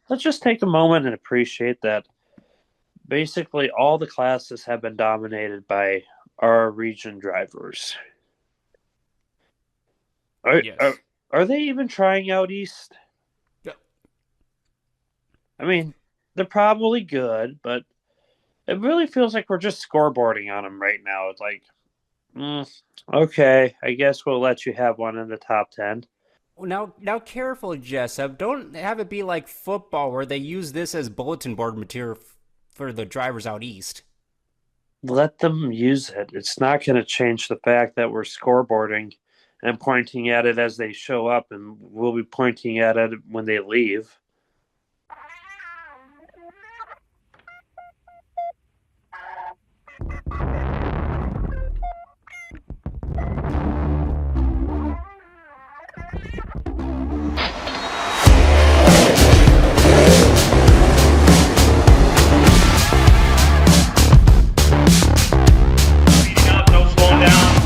let's just take a moment and appreciate that basically all the classes have been dominated by our region drivers. Are, Yes. are, are they even trying out East? Yeah. I mean, they're probably good, but it really feels like we're just scoreboarding on them right now. It's like, okay, I guess we'll let you have one in the top 10. Now, careful, Jessup. Don't have it be like football where they use this as bulletin board material for the drivers out east. Let them use it. It's not going to change the fact that we're scoreboarding and pointing at it as they show up, and we'll be pointing at it when they leave. Speeding up, no slowing down.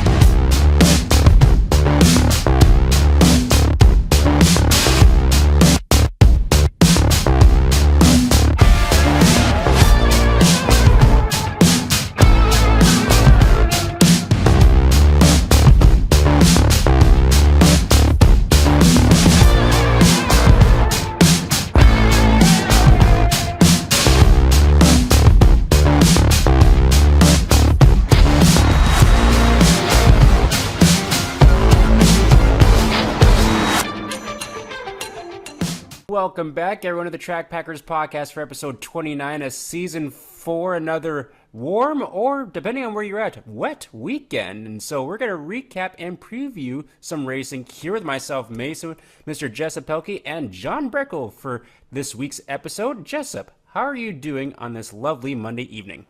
Welcome back, everyone, to the Track Packers podcast for episode 29 of season 4. Another warm or, depending on where you're at, wet weekend. And so we're going to recap and preview some racing here with myself, Mason, Mr. Jessup Pelkey, and John Breckle for this week's episode. Jessup, how are you doing on this lovely Monday evening?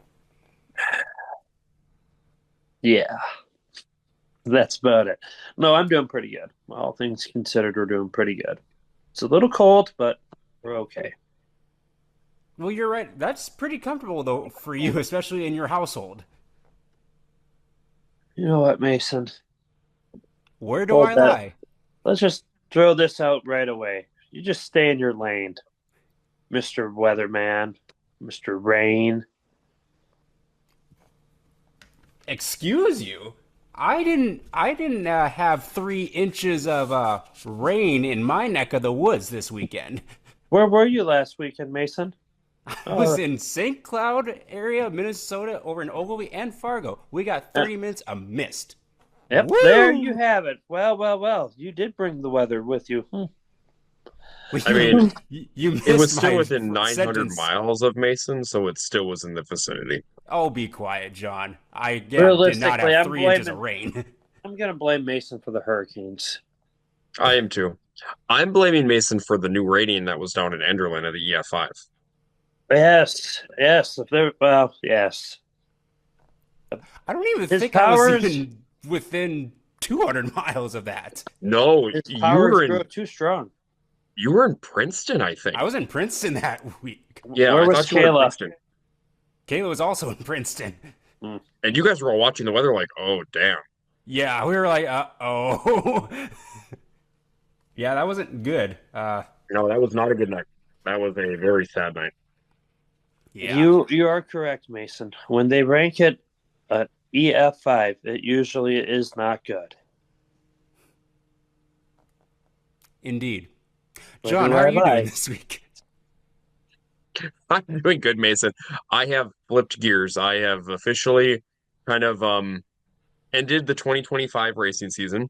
Yeah, that's about it. No, I'm doing pretty good. All things considered, we're doing pretty good. It's a little cold, but we're okay. Well, you're right. That's pretty comfortable, though, for you, especially in your household. You know what, Mason? Where do Hold I that. lie? Let's just throw this out right away. You just stay in your lane, Mr. Weatherman, Mr. Rain. Excuse you? I didn't have 3 inches of rain in my neck of the woods this weekend. Where were you last weekend, Mason? I was in St. Cloud area, Minnesota, over in Ogilvie and Fargo. We got 30 minutes of mist. Yep, Woo! there you have it. Well. You did bring the weather with you. I mean, you missed it was still my within 900 sentence. miles of Mason, so it still was in the vicinity. Oh, be quiet, John. I again did not Realistically, have I'm 3 inches of blaming- rain. I'm going to blame Mason for the hurricanes. I am too. I'm blaming Mason for the new rating that was down in Enderlin at the EF5. Yes. If there, well, yes. I don't even His think I was powers- even within 200 miles of that. No, His you powers were grew in too strong. Princeton, I think. I was in Princeton that week. Yeah, Where I was thought you were in Kayla? Princeton. Kayla was also in Princeton. And you guys were all watching the weather like, oh, damn. Yeah, we were like, uh-oh. Yeah, that wasn't good. No, that was not a good night. That was a very sad night. Yeah. You are correct, Mason. When they rank it at EF5, it usually is not good. Indeed. Where John, do how I are you lie? doing this week? I'm doing good, Mason. I have flipped gears. I have officially kind of ended the 2025 racing season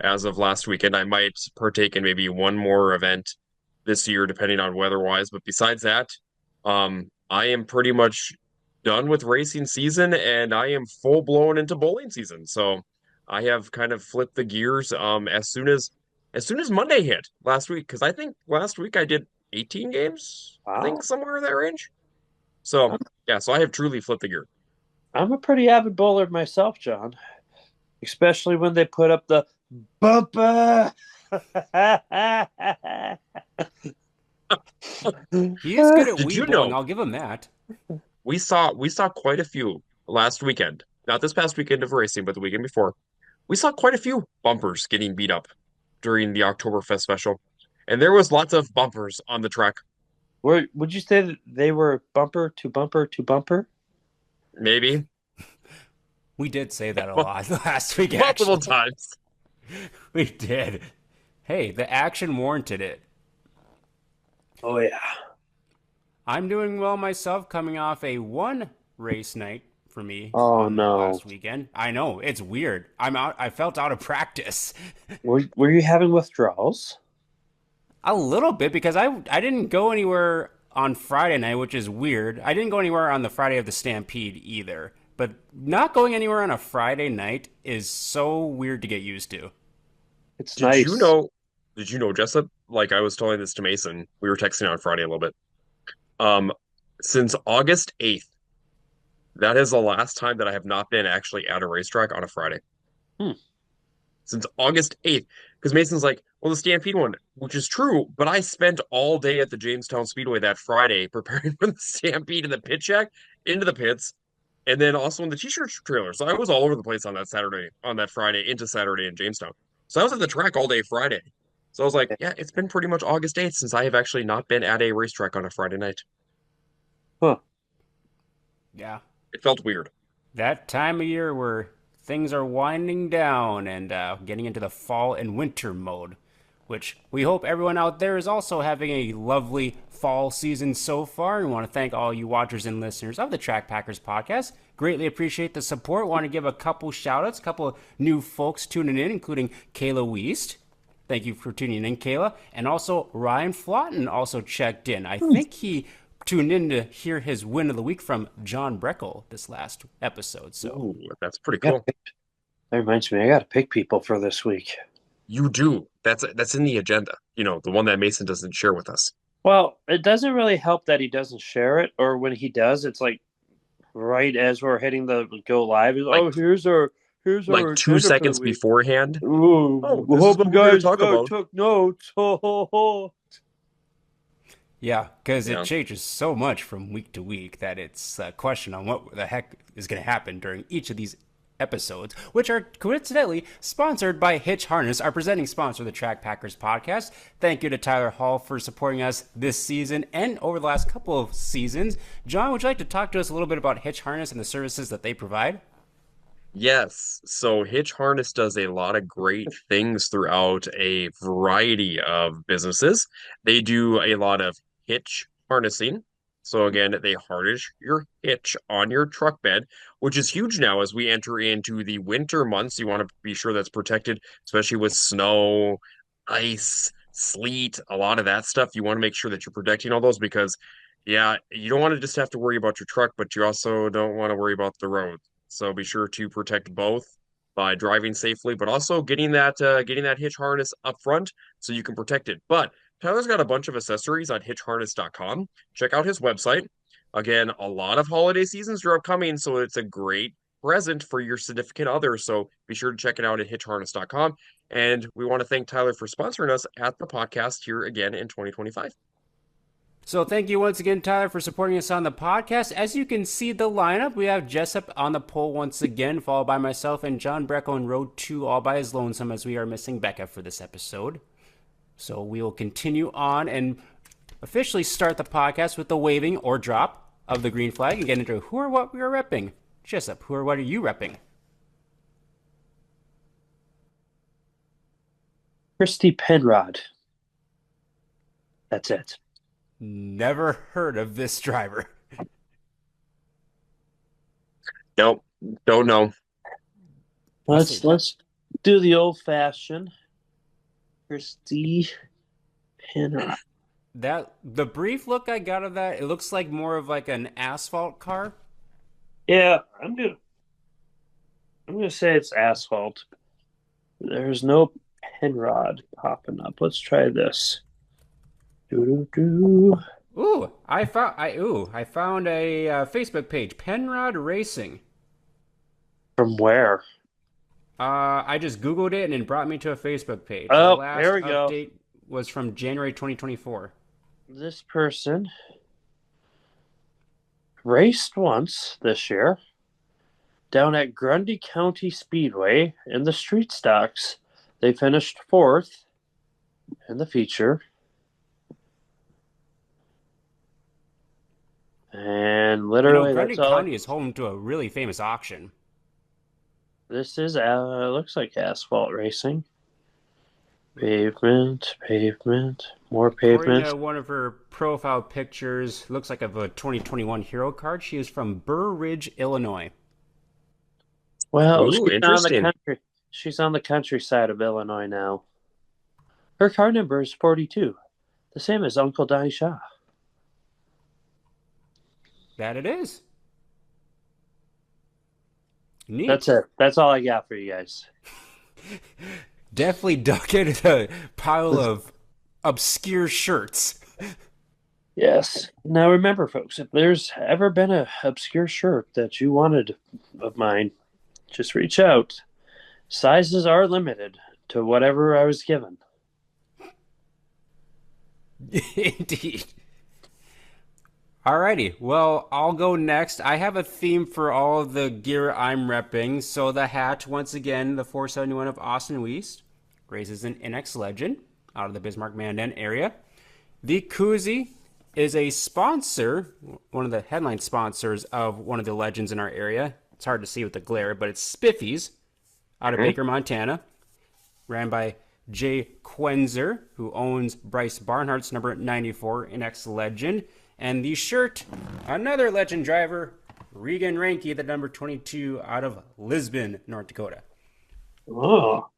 as of last weekend. I might partake in maybe one more event this year, depending on weather-wise. But besides that, I am pretty much done with racing season, and I am full-blown into bowling season. So I have kind of flipped the gears as soon as Monday hit last week, because I think last week I did 18 games, I Wow. think somewhere in that range. So yeah, so I have truly flipped the gear. I'm a pretty avid bowler myself, John. Especially when they put up the bumper. He is good at Did wee you bowling, know? I'll give him that. We saw quite a few last weekend. Not this past weekend of racing, but the weekend before. We saw quite a few bumpers getting beat up during the Oktoberfest special. and there was lots of bumpers on the track. Would you say that they were bumper to bumper to bumper? Maybe We did say that a lot last week, multiple actually. times. We did. Hey, the action warranted it. Oh yeah. I'm doing well myself, coming off a one race night for me Oh on no. last weekend. I know, it's weird. I'm out. I felt out of practice Were you having withdrawals? a little bit because I didn't go anywhere on Friday night, which is weird. I didn't go anywhere on the Friday of the Stampede either. But not going anywhere on a Friday night is so weird to get used to. It's Did you nice. know? Did you know, Jessup? Like I was telling this to Mason, we were texting on Friday a little bit. Um, since August 8th, that is the last time that I have not been actually at a racetrack on a Friday. Hmm. Since August 8th. Because Mason's like, well, the Stampede one, which is true, but I spent all day at the Jamestown Speedway that Friday preparing for the Stampede and the pit check into the pits, and then also in the t-shirt trailer. So I was all over the place on that Saturday, on that Friday into Saturday in Jamestown. So I was at the track all day Friday. So I was like, yeah, it's been pretty much August 8th since I have actually not been at a racetrack on a Friday night. Huh. Yeah, It felt weird. that time of year where things are winding down and getting into the fall and winter mode, which we hope everyone out there is also having a lovely fall season so far. And want to thank all you watchers and listeners of the Track Packers podcast. Greatly appreciate the support. Want to give a couple shout outs, a couple of new folks tuning in, including Kayla Weist. Thank you for tuning in, Kayla. And also Ryan Flotton also checked in. I think he tuned in to hear his win of the week from John Breckle this last episode. So Ooh, that's pretty Yeah, cool. that reminds me, I gotta pick people for this week. You do. That's in the agenda. You know, the one that Mason doesn't share with us. Well, it doesn't really help that he doesn't share it, or when he does, it's like right as we're hitting the go live. Like Oh, here's our like two agenda for the seconds week. beforehand. Ooh, Oh, I this is hope what you we're going to guys talk about. took notes. Ho, ho, ho. yeah, because it Yeah. changes so much from week to week that it's a question on what the heck is going to happen during each of these episodes, which are coincidentally sponsored by Hitch Harness, our presenting sponsor of the Track Packers podcast. Thank you to Tyler Hall for supporting us this season and over the last couple of seasons. John, would you like to talk to us a little bit about Hitch Harness and the services that they provide? Yes. So Hitch Harness does a lot of great things throughout a variety of businesses. They do a lot of hitch harnessing. So again, they harness your hitch on your truck bed, which is huge now as we enter into the winter months. You want to be sure that's protected, especially with snow, ice, sleet, a lot of that stuff. You want to make sure that you're protecting all those because, yeah, you don't want to just have to worry about your truck, but you also don't want to worry about the road. So be sure to protect both by driving safely, but also getting that hitch harness up front so you can protect it. But Tyler's got a bunch of accessories on hitchharness.com. Check out his website. Again, a lot of holiday seasons are upcoming, so it's a great present for your significant other. So be sure to check it out at hitchharness.com. And we want to thank Tyler for sponsoring us at the podcast here again in 2025. So thank you once again, Tyler, for supporting us on the podcast. As you can see the lineup, we have Jessup on the pole once again, followed by myself and John Breckle in row 2, all by his lonesome, as we are missing Becca for this episode. So we will continue on and officially start the podcast with the waving or drop of the green flag and get into who or what we are repping. Jessup, who or what are you repping? Christy Penrod. That's it. Never heard of this driver. Nope, don't know. Let's do the old fashioned. Christy Penrod. That the brief look I got of that, it looks like more of like an asphalt car. Yeah, I'm gonna say it's asphalt. There's no Penrod popping up. Let's try this. Doo-doo-doo. I found a Facebook page, Penrod Racing. From where? I just Googled it and it brought me to a Facebook page. The Oh, last there we go. update was from January 2024. This person raced once this year down at Grundy County Speedway in the street stocks. They finished fourth in the feature. And You know, literally, that's Grundy all. County is home to a really famous auction. This is looks like asphalt racing. Pavement, pavement, more According pavement. to one of her profile pictures, looks like of a 2021 hero card. She is from Burr Ridge, Illinois. Well, Ooh, interesting. She's on the countryside of Illinois now. Her car number is 42, the same as Uncle Donnie Shaw. That it is. That's Neat. it. That's all I got for you guys. Definitely dug into a pile of obscure shirts. Yes. Now remember, folks, if there's ever been a obscure shirt that you wanted of mine, just reach out. Sizes are limited to whatever I was given. Indeed. Alrighty, well, I'll go next. I have a theme for all of the gear I'm repping. So the hat, once again, the 471 of Austin West, raises an INEX Legend out of the Bismarck-Mandan area. The koozie is a sponsor, one of the headline sponsors of one of the legends in our area. It's hard to see with the glare, but it's Spiffy's out of Hmm? Baker, Montana, ran by Jay Quenzer, who owns Bryce Barnhart's number 94 INEX Legend. And the shirt, another legend driver, Regan Ranke, the number 22 out of Lisbon, North Dakota. Oh.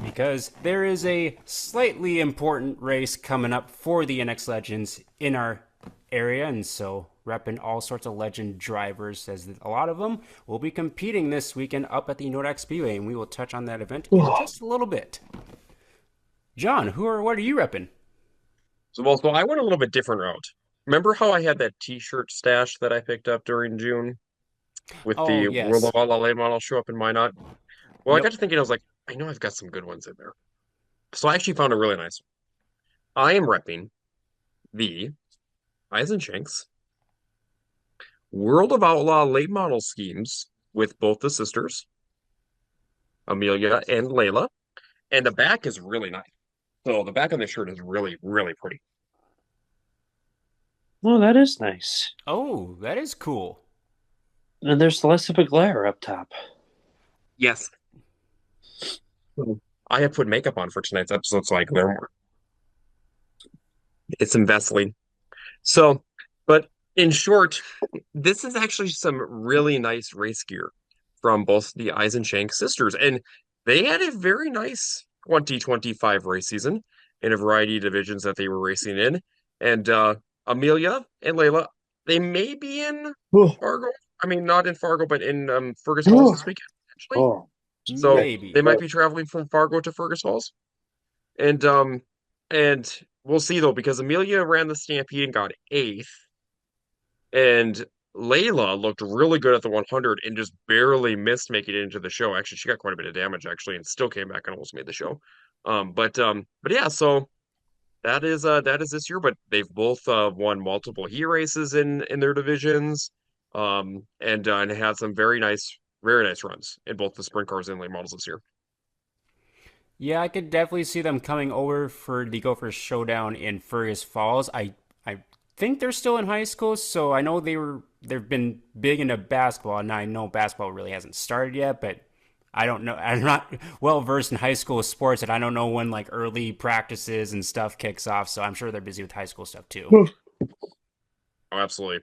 Because there is a slightly important race coming up for the NX Legends in our area, and so repping all sorts of legend drivers, as a lot of them will be competing this weekend up at the Nordic Speedway, and we will touch on that event in just a little bit. John, what are you repping? So I went a little bit different route. Remember how I had that T-shirt stash that I picked up during June with Oh, the World yes. of Outlaw late model show up in Minot? Well, I got Yep. to thinking, I was like, I know I've got some good ones in there. So I actually found a really nice one. I am repping the Eisenchenks World of Outlaw late model schemes with both the sisters, Amelia and Layla. And the back is really nice. So the back on the shirt is really, really pretty. Well, that is nice. Oh, that is cool. And there's less of a glare up top. Yes. I have put makeup on for tonight's episode, so I glare more. It's some Vaseline. So, but in short, this is actually some really nice race gear from both the Eisenchenk sisters. And they had a very nice 2025 race season in a variety of divisions that they were racing in. And Amelia and Layla, they may be in Oh, Fargo. I mean, not in Fargo, but in Fergus Falls oh, this weekend, actually. oh. So they Maybe. might be traveling from Fargo to Fergus Falls. And we'll see though, because Amelia ran the Stampede and got eighth, and Layla looked really good at the 100 and just barely missed making it into the show. Actually, she got quite a bit of damage actually, and still came back and almost made the show. But yeah, so that is this year. But they've both won multiple heat races in their divisions, and had some very nice runs in both the sprint cars and late models this year. Yeah, I could definitely see them coming over for the Gophers Showdown in Fergus Falls. I think they're still in high school, so I know they've been big into basketball, and I know basketball really hasn't started yet, but I don't know. I'm not well versed in high school sports, and I don't know when like early practices and stuff kicks off, so I'm sure they're busy with high school stuff too. Oh, absolutely.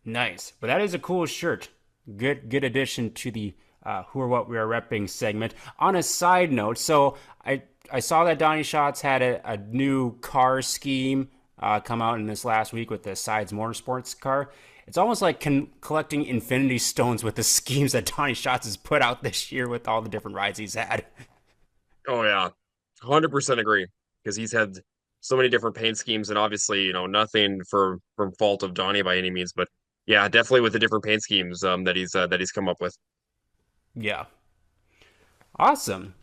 Nice. But that is a cool shirt. Good addition to the who or what we are repping segment. On a side note, so I saw that Donnie Schatz had a new car scheme come out in this last week with the Sides Motorsports car. It's almost like collecting Infinity Stones with the schemes that Donnie Schatz has put out this year with all the different rides he's had. Oh yeah, 100% agree. Because he's had so many different paint schemes, and obviously, nothing from fault of Donnie by any means, but yeah, definitely with the different paint schemes that he's come up with. Yeah. Awesome.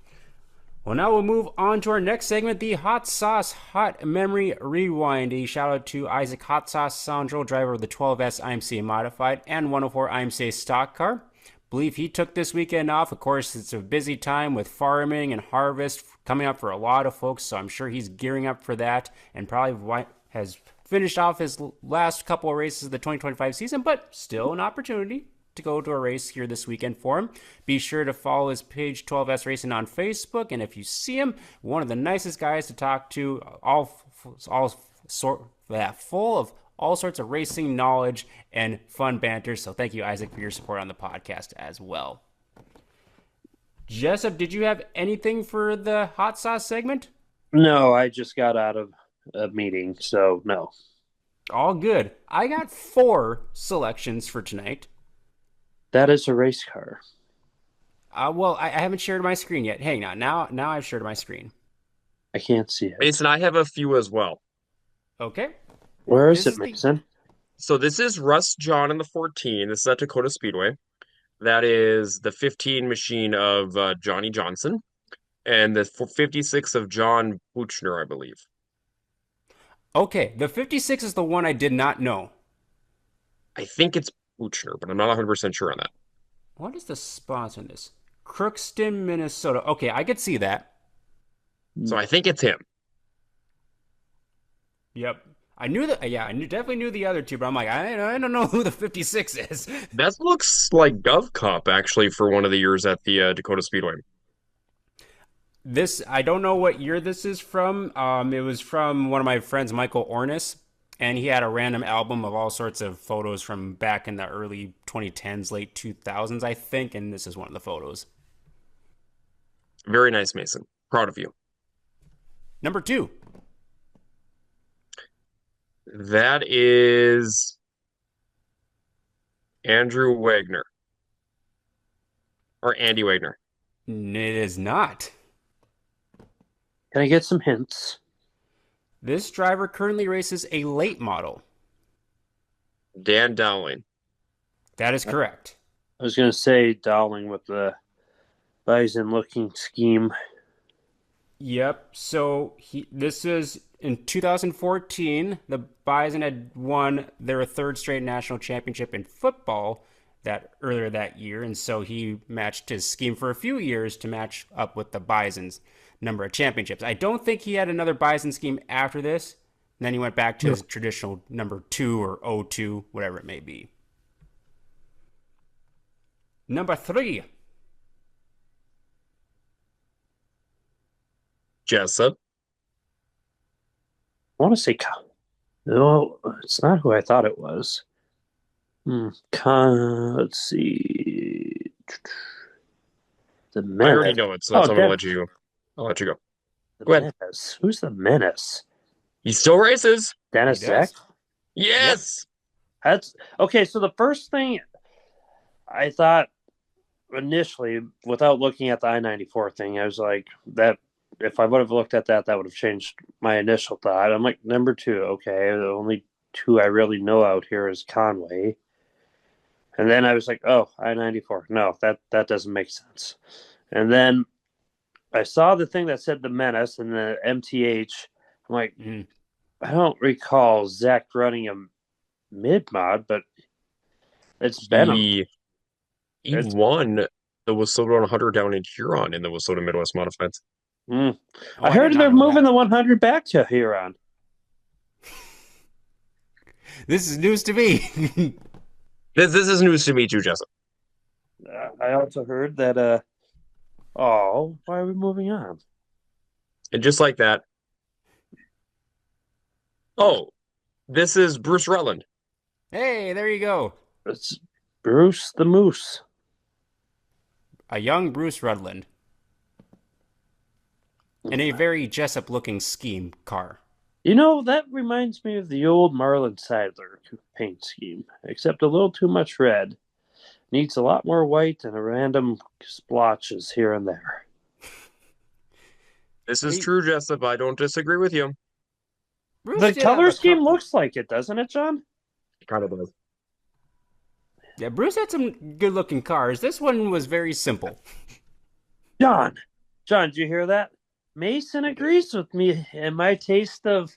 Well, now we'll move on to our next segment, the Hot Sauce Hot Memory Rewind. A shout out to Isaac Hot Sauce Sondrol, driver of the 12S IMCA Modified and 104 IMCA Stock Car. Believe he took this weekend off. Of course, it's a busy time with farming and harvest coming up for a lot of folks, so I'm sure he's gearing up for that and probably has finished off his last couple of races of the 2025 season, but still an opportunity to go to a race here this weekend for him. Be sure to follow his page 12S Racing on Facebook, and if you see him, one of the nicest guys to talk to, full of all sorts of racing knowledge and fun banter. So thank you, Isaac, for your support on the podcast as well. Jessup, did you have anything for the hot sauce segment? No, I just got out of a meeting, so no. All good. I got 4 selections for tonight. That is a race car. Well, I haven't shared my screen yet. Hang on. Now I've shared my screen. I can't see it. Mason, I have a few as well. Okay. Where is it, Mason? So this is Russ John in the 14. This is at Dakota Speedway. That is the 15 machine of Johnny Johnson and the 56 of John Buchner, I believe. Okay, the 56 is the one I did not know. I think it's Buchner, but I'm not 100% sure on that. What is the sponsor on this? Crookston, Minnesota. Okay, I could see that. So I think it's him. Yep. I knew that. Yeah, definitely knew the other two, but I'm like, I don't know who the 56 is. That looks like GovCop, actually, for one of the years at the Dakota Speedway. This, I don't know what year this is from. It was from one of my friends, Michael Ornis, and he had a random album of all sorts of photos from back in the early 2010s, late 2000s, I think, and this is one of the photos. Very nice, Mason. Proud of you. Number 2. That is Andrew Wagner. Or Andy Wagner. It is not. Can I get some hints? This driver currently races a late model. Dan Dowling. That is correct. I was going to say Dowling with the bison-looking scheme. Yep. So this is in 2014. The Bison had won their 3rd straight national championship in football earlier that year, and so he matched his scheme for a few years to match up with the Bison's number of championships. I don't think he had another Bison scheme after this. And then he went back to his traditional number 2 or O2, whatever it may be. Number 3. Jessup. I want to say, no, it's not who I thought it was. Let's see. The Menace. I already know it, so that's why I'll let you go. Go ahead. Menace. Who's the Menace? He still races. Dennis Zach? Yes. Yep. That's okay. So the first thing I thought initially, without looking at the I-94 thing, I was like, that if I would have looked at that, that would have changed my initial thought. I'm like, number 2, okay. The only 2 I really know out here is Conway. And then I was like, oh, I-94. No, that doesn't make sense. And then I saw the thing that said the Menace and the MTH. I'm like, I don't recall Zach running a mid-mod, but it's been He won the WISSOTA 100 down in Huron in the WISSOTA Midwest Modifieds. I heard they're moving the 100 back to Huron. This is news to me. This is news to me too, Jessup. I also heard that, why are we moving on? And just like that. Oh, this is Bruce Rutland. Hey, there you go. It's Bruce the Moose. A young Bruce Rutland. In a very Jessup-looking scheme car. You know, that reminds me of the old Marlin Seidler paint scheme, except a little too much red. Needs a lot more white and a random splotches here and there. This is true, Jessup. I don't disagree with you. Bruce The color scheme looks like it, doesn't it, John? It kind of does. Yeah, Bruce had some good-looking cars. This one was very simple. John, did you hear that? Mason agrees with me and my taste of...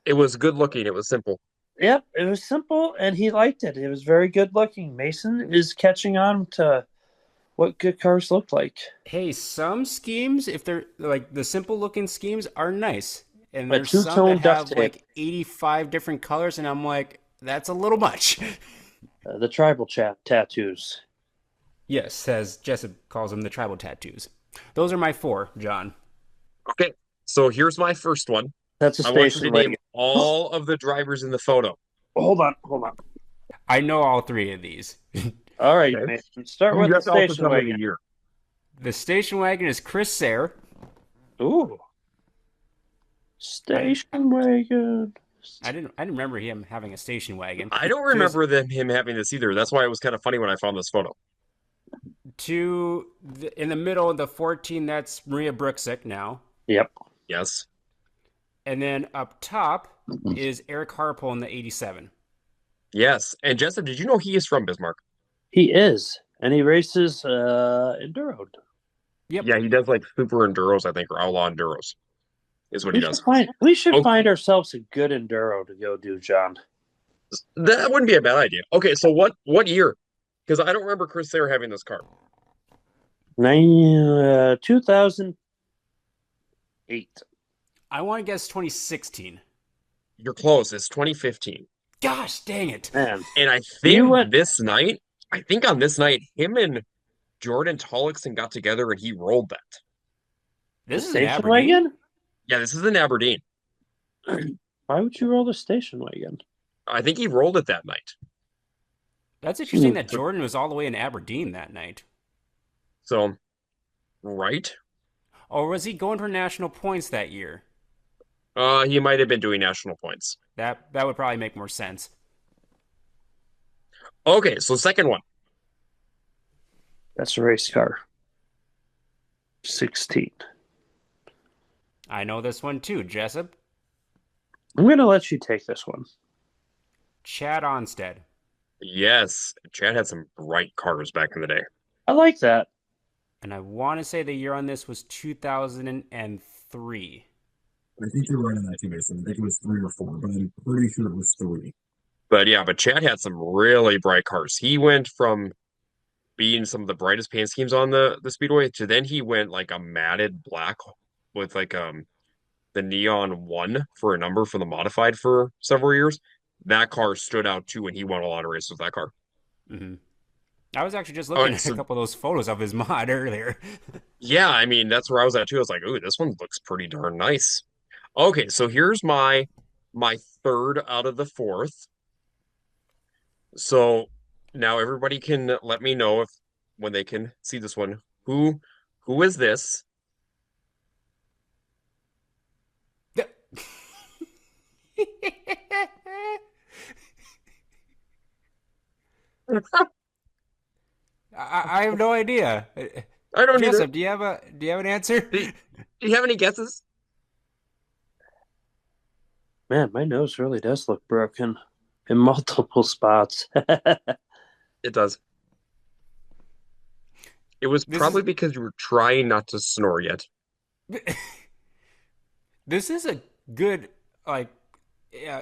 It was good looking. It was simple. Yep, it was simple, and he liked it. It was very good looking. Mason is catching on to what good cars look like. Hey, some schemes, if they're like the simple looking schemes, are nice. And A there's some that two-tone duct have tape. like 85 different colors, and I'm like, that's a little much. The tribal tattoos. Yes, as Jessup calls them, the tribal tattoos. Those are my four, John. Okay, so here's my first one. That's a I want you station to name wagon. all of the drivers in the photo. Hold on, hold on. I know all three of these. All right, Okay. man. Start You with the have to also station tell me the wagon. year. The station wagon is Chris Sayre. Ooh, I station wagon. I didn't remember him having a station wagon. I don't To his remember him having this either. That's why it was kind of funny when I found this photo. in the middle of the 14, that's Maria Bruxick now. Yep. Yes. And then up top is Eric Harpole in the 87. Yes. And Jessup, did you know he is from Bismarck? He is, and he races enduro. Yep. Yeah, he does like super enduros, I think, or outlaw enduros is what he does. We should Oh, find ourselves a good enduro to go do, John. that wouldn't be a bad idea. Okay, so what year? Because I don't remember Chris Sayre having this car. 2008. I want to guess 2016. You're close. It's 2015. Gosh dang it. Man, And I you think went on this night, him and Jordan Tollickson got together and he rolled that. the This is an station Aberdeen? wagon. Yeah, this is in Aberdeen. Why would you roll the station wagon? I think he rolled it that night. That's interesting that Jordan was all the way in Aberdeen that night. So, right? Or was he going for national points that year? He might have been doing national points. That would probably make more sense. Okay, so second one. That's a race car. 16. I know this one too, Jessup. I'm going to let you take this one. Chad Onstead. Yes, Chad had some bright cars back in the day. I like that. And I want to say the year on this was 2003. I think you're right on that too, Mason. I think it was 3 or 4, but I'm pretty sure it was 3. But yeah, but Chad had some really bright cars. He went from being some of the brightest paint schemes on the speedway to then he went like a matted black with like the neon 1 for a number for the modified for several years. That car stood out too, and he won a lot of races with that car. Mm-hmm. I was actually just All looking right, at a so couple of those photos of his mod earlier. yeah, I mean that's where I was at too. I was like, ooh, this one looks pretty darn nice. Okay, so here's my third out of the fourth. So now everybody can let me know if when they can see this one. Who is this? I have no idea. I don't either. Jessup, do you have an answer? Do you have any guesses? Man, my nose really does look broken in multiple spots. It does. It was This probably is because you were trying not to snore yet. this is a good like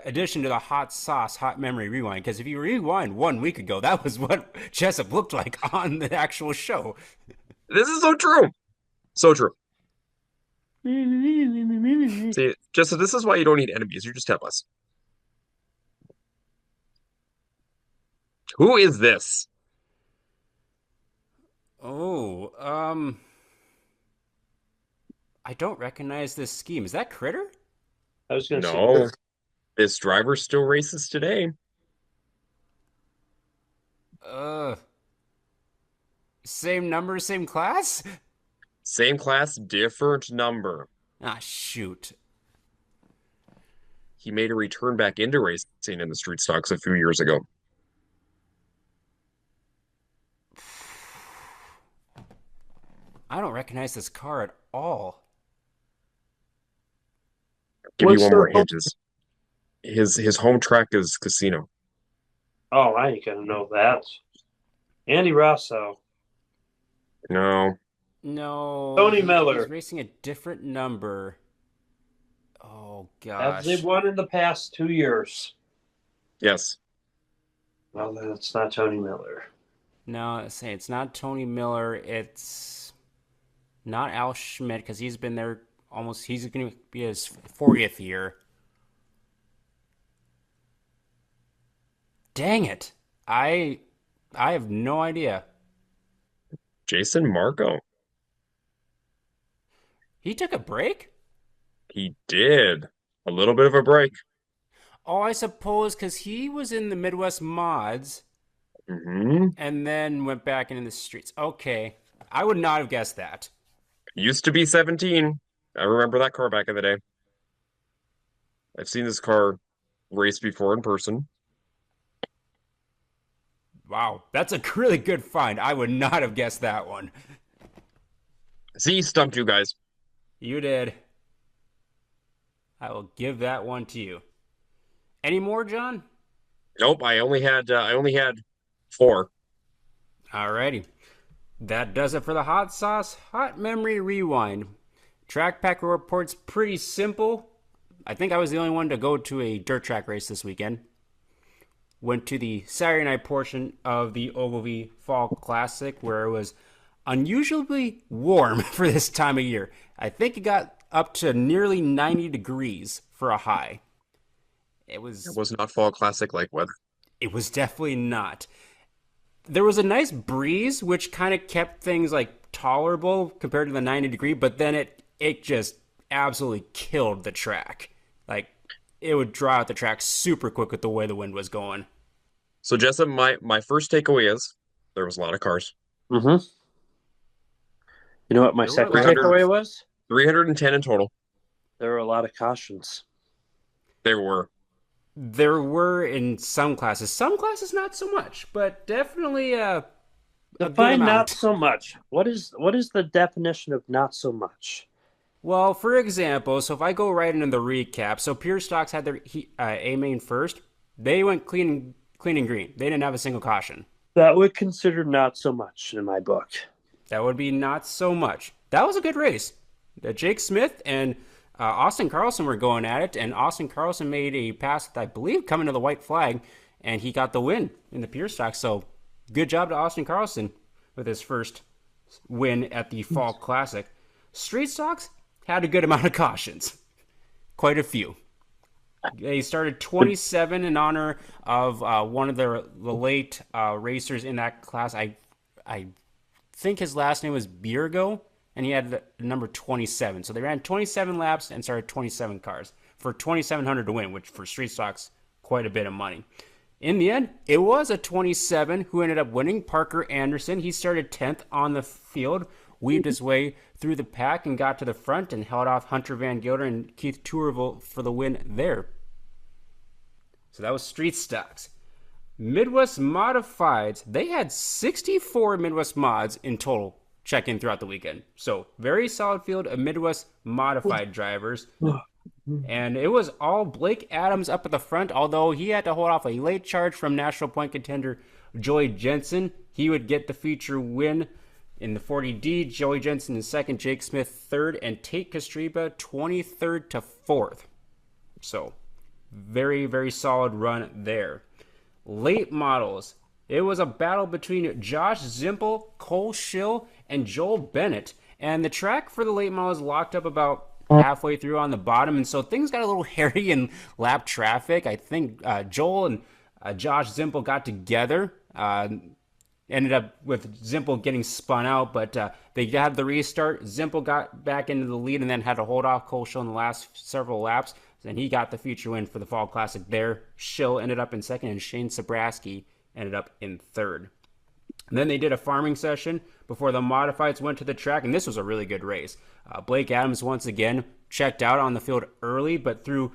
addition to the hot sauce, hot memory rewind. Because if you rewind 1 week ago, that was what Jessup looked like on the actual show. This is so true. So true. See, just so this is why you don't need enemies. You just have us. Who is this? Oh, I don't recognize this scheme. Is that Critter? I was going to say, No, this driver still races today. Uh, Same number, same class? Same class, different number. Ah, shoot. He made a return back into racing in the street stocks a few years ago. I don't recognize this car at all. Give you what's one more the? hint. His home track is Casino. Oh, I ain't going to know that. Andy Rosso. No, No, Tony he's Miller. racing a different number. Oh Have they gosh. won in the past 2 years? yes, Well, then it's not Tony Miller. No, say it's not Tony Miller. It's not Al Schmidt because he's been there he's going to be his 40th year. Dang it. I have no idea. Jason Marco. He took a break? He did. A little bit of a break. Oh, I suppose because he was in the Midwest mods Hmm. and then went back into the streets. Okay. I would not have guessed that. Used to be 17. I remember that car back in the day. I've seen this car race before in person. Wow. That's a really good find. I would not have guessed that one. See, stumped you guys. You did. I will give that one to you. Any more, John? Nope, I only had four. Alrighty. That does it for the hot sauce hot memory rewind. Track Packer report's pretty simple. I think I was the only one to go to a dirt track race this weekend. Went to the Saturday night portion of the Ogilvie Fall Classic where it was unusually warm for this time of year. I think it got up to nearly 90 degrees for a high. It It was was not fall classic like weather. it was definitely not. There was a nice breeze which kind of kept things like tolerable compared to the 90-degree, but then it just absolutely killed the track. Like it would draw out the track super quick with the way the wind was going. So Jessup, my first takeaway is there was a lot of cars. Mm-hmm. You know what my There were a second lot of 300, takeaway cars. was? 310 in total. There were a lot of cautions. There were. There were in some classes. Some classes not so much, but definitely a good Define not amount. so much. What is the definition of not so much? Well, for example, so if I go right into the recap, so Pure Stocks had their A main first. They went clean and green. They didn't have a single caution. That would consider not so much in my book. That would be not so much. That was a good race. Jake Smith and Austin Carlson were going at it, and Austin Carlson made a pass, I believe, coming to the white flag, and he got the win in the Pure Stock. So good job to Austin Carlson with his first win at the Fall Classic. Street Stocks had a good amount of cautions, quite a few. They started 27 in honor of one of the late racers in that class. I think his last name was Biergo, and he had the number 27. So they ran 27 laps and started 27 cars for 2,700 to win, which for street stocks, quite a bit of money. In the end, it was a 27 who ended up winning. Parker Anderson, he started 10th on the field, weaved his way through the pack and got to the front and held off Hunter Van Gilder and Keith Tourville for the win there. So that was street stocks. Midwest Modifieds, they had 64 Midwest mods in total check in throughout the weekend. So very solid field of Midwest Modified drivers. And it was all Blake Adams up at the front, although he had to hold off a late charge from national point contender Joey Jensen. He would get the feature win in the 40D. Joey Jensen in second, Jake Smith third, and Tate Kostreba 23rd to 4th. So very, very solid run there. Late models. It was a battle between Josh Zimpel, Cole Schill, and Joel Bennett. And the track for the late models locked up about halfway through on the bottom. And so things got a little hairy in lap traffic. I think Joel and Josh Zimpel got together. Ended up with Zimpel getting spun out, but they had the restart. Zimpel got back into the lead and then had to hold off Cole Schill in the last several laps. And he got the feature win for the Fall Classic there. Schill ended up in second, and Shane Sabraski ended up in third. And then they did a farming session before the modifieds went to the track, and this was a really good race. Blake Adams once again checked out on the field early, but through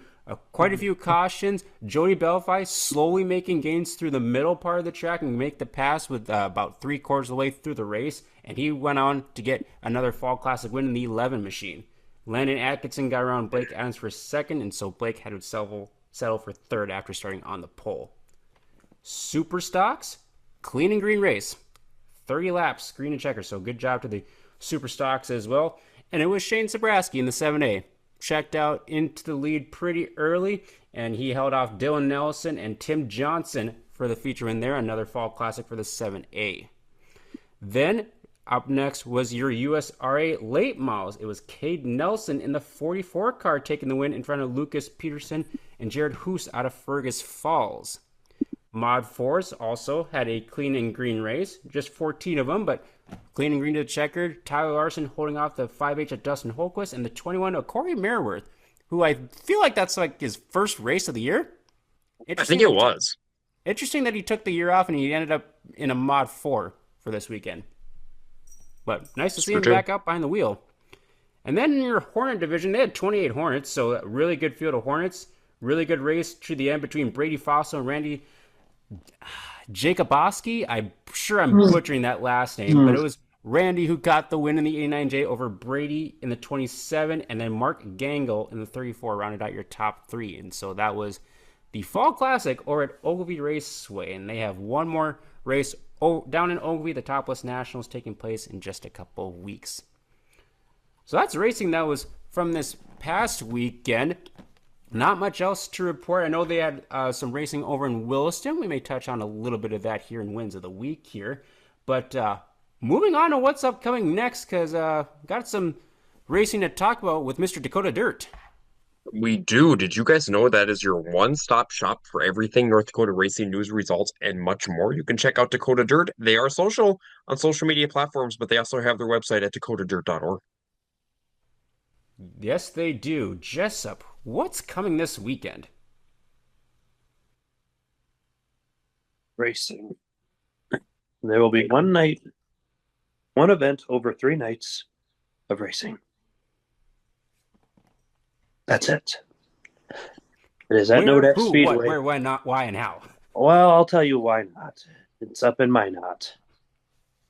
quite a few cautions, Jody Belfi slowly making gains through the middle part of the track and make the pass with about 3/4 of the way through the race, and he went on to get another Fall Classic win in the 11 machine. Landon Atkinson got around Blake Adams for second, and so Blake had to settle for third after starting on the pole. Super Stocks, clean and green race. 30 laps, green and checker, so good job to the Super Stocks as well. And it was Shane Sabraski in the 7A. Checked out into the lead pretty early, and he held off Dylan Nelson and Tim Johnson for the feature win there, another Fall Classic for the 7A. Then Up next was your USRA late models. It was Cade Nelson in the 44 car taking the win in front of Lucas Peterson and Jared Hoos out of Fergus Falls. Mod 4s also had a clean and green race, just 14 of them, but clean and green to the checkered. Tyler Larson holding off the 5H of Dustin Holquist and the 21 of Corey Merworth, who I feel like that's like his first race of the year. I think Interesting it that was. interesting that he took the year off and he ended up in a Mod 4 for this weekend. But nice to see Super him true. back up behind the wheel. And then in your Hornet division, they had 28 Hornets, so a really good field of Hornets. Really good race to the end between Brady Fossil and Randy Jacobowski. I'm sure I'm butchering that last name, but it was Randy who got the win in the 89J over Brady in the 27, and then Mark Gangle in the 34 rounded out your top three. And so that was the Fall Classic over at Ogilvie Raceway, and they have one more race down in Ogilvie, the Topless Nationals, taking place in just a couple of weeks. So that's racing that was from this past weekend. Not much else to report. I know they had some racing over in Williston. We may touch on a little bit of that here in Wins of the Week here. But moving on to what's upcoming next, because got some racing to talk about with Mr. Dakota Dirt. We do. Did you guys know that is your one-stop shop for everything North Dakota racing news, results, and much more? You can check out Dakota Dirt. They are social on social media platforms, but they also have their website at dakotadirt.org. Yes, they do. Jessup, what's coming this weekend? Racing. There will be one night, one event over 3 nights of racing. That's it. It is at Where, Nodex who, Speedway. what, where, when, not, why, and how? Well, I'll tell you why not. It's up in Minot.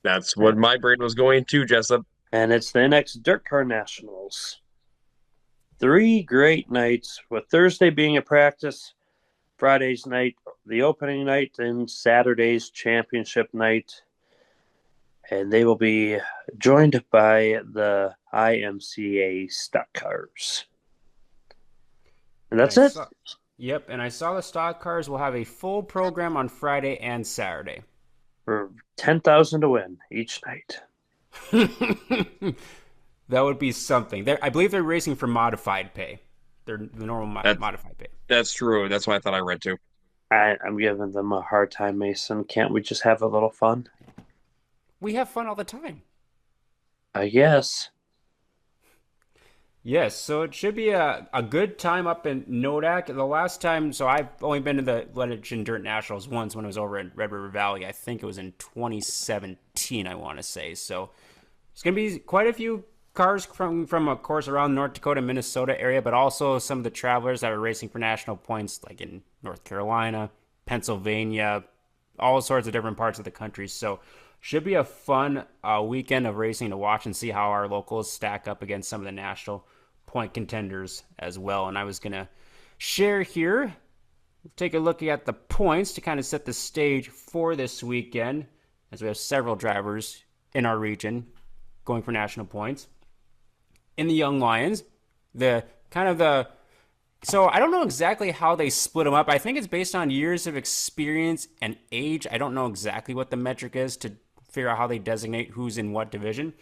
That's what my brain was going to, Jessup. And it's the INEX Dirt Car Nationals. 3 great nights, with Thursday being a practice, Friday's night, the opening night, and Saturday's championship night. And they will be joined by the IMCA stock cars. And that's it. Yep, and I saw the stock cars will have a full program on Friday and Saturday. For 10,000 to win each night. That would be something. I believe they're racing for modified pay. They're the normal That, modified pay. that's true. That's what I thought I read too. I'm giving them a hard time, Mason. Can't we just have a little fun? We have fun all the time. I guess. Yes, so it should be a good time up in Nodak. The last time, so I've only been to the Legend Dirt Nationals once when I was over in Red River Valley. I think it was in 2017, I want to say. So it's going to be quite a few cars from of course, around North Dakota, Minnesota area, but also some of the travelers that are racing for national points, like in North Carolina, Pennsylvania, all sorts of different parts of the country. So should be a fun weekend of racing to watch and see how our locals stack up against some of the national point contenders as well. And I was going to share here, take a look at the points to kind of set the stage for this weekend, as we have several drivers in our region going for national points. In the Young Lions, so I don't know exactly how they split them up. I think it's based on years of experience and age. I don't know exactly what the metric is to figure out how they designate who's in what division.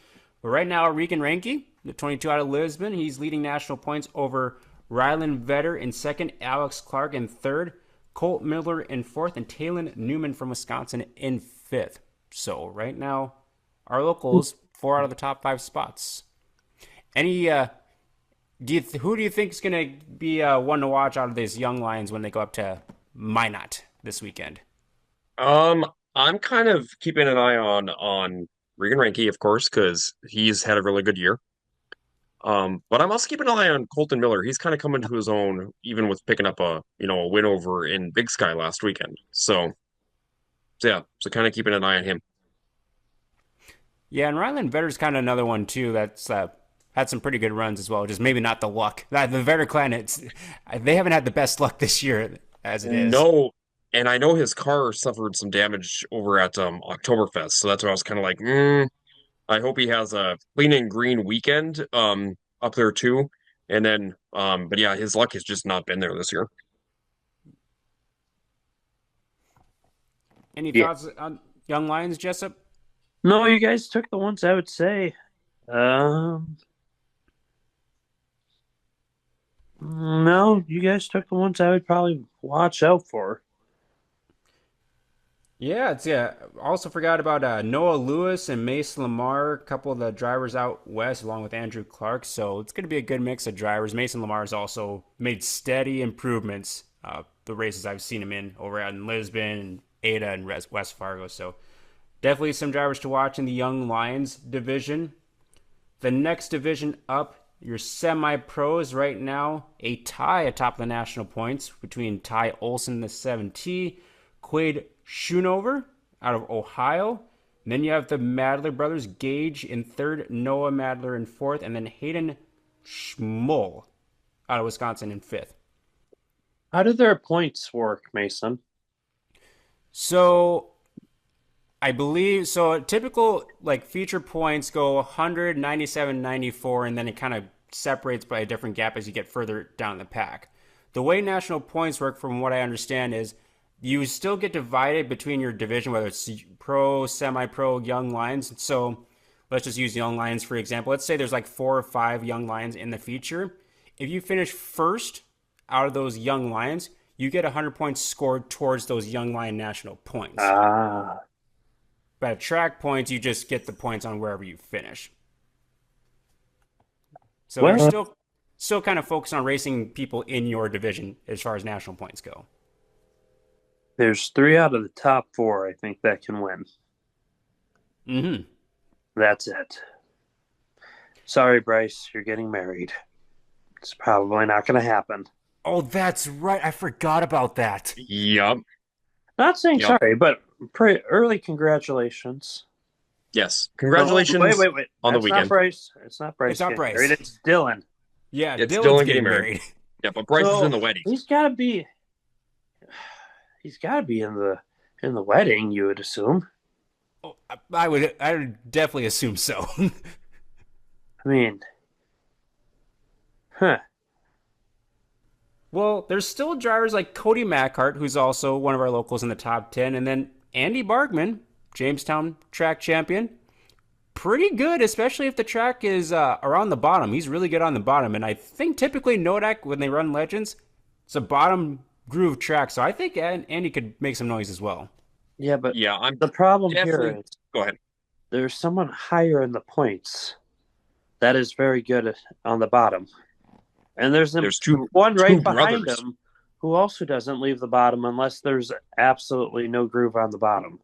But right now, Regan Ranke, the 22 out of Lisbon, he's leading national points over Rylan Vetter in second, Alex Clark in third, Colt Miller in fourth, and Talon Newman from Wisconsin in fifth. So right now, our locals, 4 out of the top 5 spots. Any who do you think is going to be one to watch out of these Young Lions when they go up to Minot this weekend? I'm kind of keeping an eye on Regan Ranke, of course, because he's had a really good year. But I'm also keeping an eye on Colton Miller. He's kind of come into his own, even with picking up a win over in Big Sky last weekend. So yeah, so kind of keeping an eye on him. Yeah, and Ryland Vetter's kind of another one too that's had some pretty good runs as well. Just maybe not the luck. The Vetter clan, they haven't had the best luck this year as it is. No, and I know his car suffered some damage over at Oktoberfest, so that's why I was kind of like, I hope he has a clean and green weekend up there too. And then but yeah, his luck has just not been there this year. Any Yeah. thoughts on Young Lions, Jessup? No, you guys took the ones I would say. Um, no, you guys took the ones I would probably watch out for. Yeah, it's yeah. Also forgot about Noah Lewis and Mace Lamar, a couple of the drivers out west, along with Andrew Clark. So it's going to be a good mix of drivers. Mason Lamar has also made steady improvements. The races I've seen him in over out in Lisbon and Ada and West Fargo. So definitely some drivers to watch in the Young Lions division. The next division up, your semi pros right now, a tie atop the national points between Ty Olson, the 7T, Quade Schoonover out of Ohio. And then you have the Madler brothers, Gage in third, Noah Madler in fourth, and then Hayden Schmull out of Wisconsin in fifth. How do their points work, Mason? So I believe so. Typical like feature points go 100, 97, 94, and then it kind of separates by a different gap as you get further down the pack. The way national points work, from what I understand, is you still get divided between your division, whether it's pro, semi pro, young lions. So let's just use young lions for example. Let's say there's like 4 or 5 young lions in the feature. If you finish first out of those young lions, you get 100 points scored towards those young lion national points. Ah, But at track points, you just get the points on wherever you finish. So you're well, still kind of focused on racing people in your division as far as national points go. there's 3 out of the top 4 I think that can win. Mm-hmm. That's it. Sorry, Bryce, you're getting married. It's probably not going to happen. Oh, that's right. I forgot about that. Yup. Not saying Yep. sorry, but early congratulations. Yes. No, wait, Congratulations wait, wait. on the That's not weekend. Bryce. It's not It's Bryce not getting married. Bryce. It's Dylan. Yeah, It's Dylan's Dylan getting getting married. married. Yeah, but Bryce is in So the wedding. he's got to be in the wedding. You would assume. Oh, I would definitely assume so. I mean, huh? Well, there's still drivers like Cody Mackhart, who's also one of our locals in the top 10, and then Andy Bargman, Jamestown track champion. Pretty good, especially if the track is around the bottom. He's really good on the bottom, and I think typically Nodak, when they run Legends, it's a bottom groove track, so I think Andy could make some noise as well. Yeah, but Yeah, I'm the problem here definitely. is Go ahead. there's someone higher in the points that is very good on the bottom, and there's There's two one two right behind brothers. him who also doesn't leave the bottom unless there's absolutely no groove on the bottom.